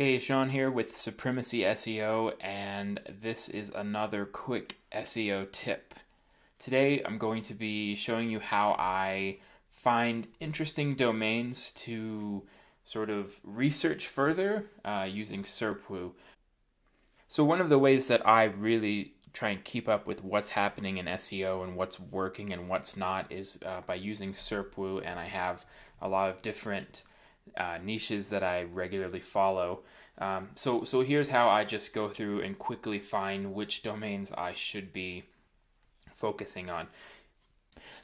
Hey, Sean here with Supremacy SEO, and this is another quick SEO tip. Today I'm going to be showing you how I find interesting domains to sort of research further using SERP. So one of the ways that I really try and keep up with what's happening in SEO and what's working and what's not is by using SERP, and I have a lot of different niches that I regularly follow. So here's how I just go through and quickly find which domains I should be focusing on.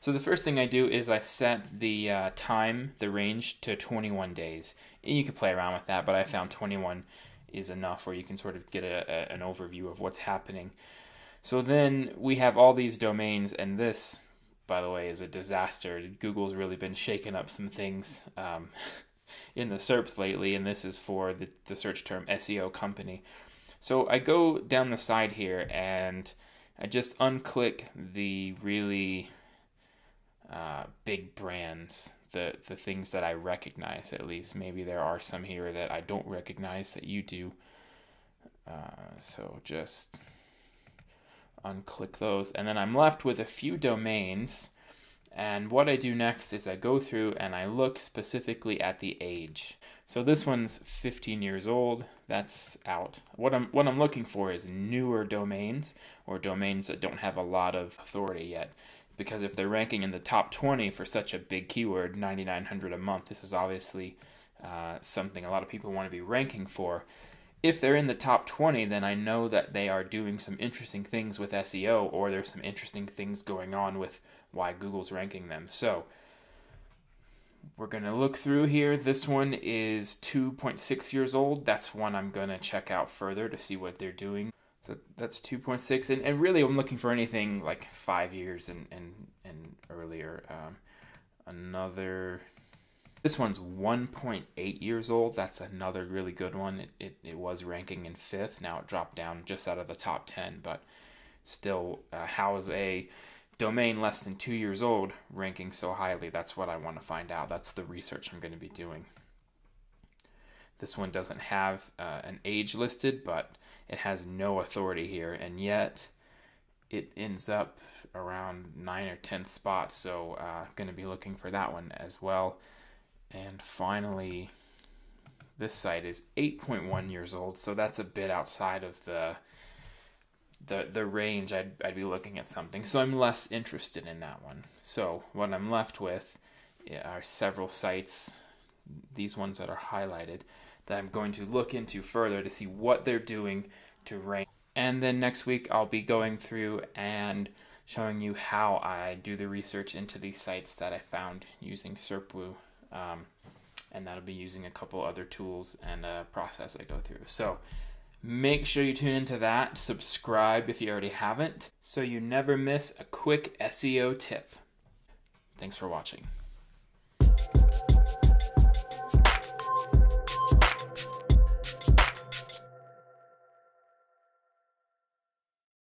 So the first thing I do is I set the the range to 21 days. And you can play around with that, but I found 21 is enough where you can sort of get an overview of what's happening. So then we have all these domains, and this, by the way, is a disaster. Google's really been shaking up some things in the SERPs lately, and this is for the search term SEO company. So I go down the side here and I just unclick the really big brands, the things that I recognize at least. Maybe there are some here that I don't recognize that you do. So just unclick those, and then I'm left with a few domains. And what I do next is I go through and I look specifically at the age. So this one's 15 years old. That's out. What I'm looking for is newer domains, or domains that don't have a lot of authority yet. Because if they're ranking in the top 20 for such a big keyword, 9,900 a month, this is obviously something a lot of people want to be ranking for. If they're in the top 20, then I know that they are doing some interesting things with SEO, or there's some interesting things going on with why Google's ranking them. So we're going to look through here. This one is 2.6 years old. That's one I'm going to check out further to see what they're doing. So that's 2.6, and really I'm looking for anything like 5 years and earlier. This one's 1.8 years old. That's another really good one. It was ranking in 5th. Now it dropped down just out of the top 10, but still, how is a domain less than 2 years old ranking so highly? That's what I want to find out. That's the research I'm going to be doing. This one doesn't have an age listed, but it has no authority here, and yet it ends up around 9th or 10th spot, so I'm going to be looking for that one as well. And finally, this site is 8.1 years old, so that's a bit outside of the range I'd be looking at something. So I'm less interested in that one. So what I'm left with are several sites, these ones that are highlighted, that I'm going to look into further to see what they're doing to rank. And then next week I'll be going through and showing you how I do the research into these sites that I found using SERP. And that'll be using a couple other tools and a process I go through. So make sure you tune into that. Subscribe if you already haven't, so you never miss a quick SEO tip. Thanks for watching.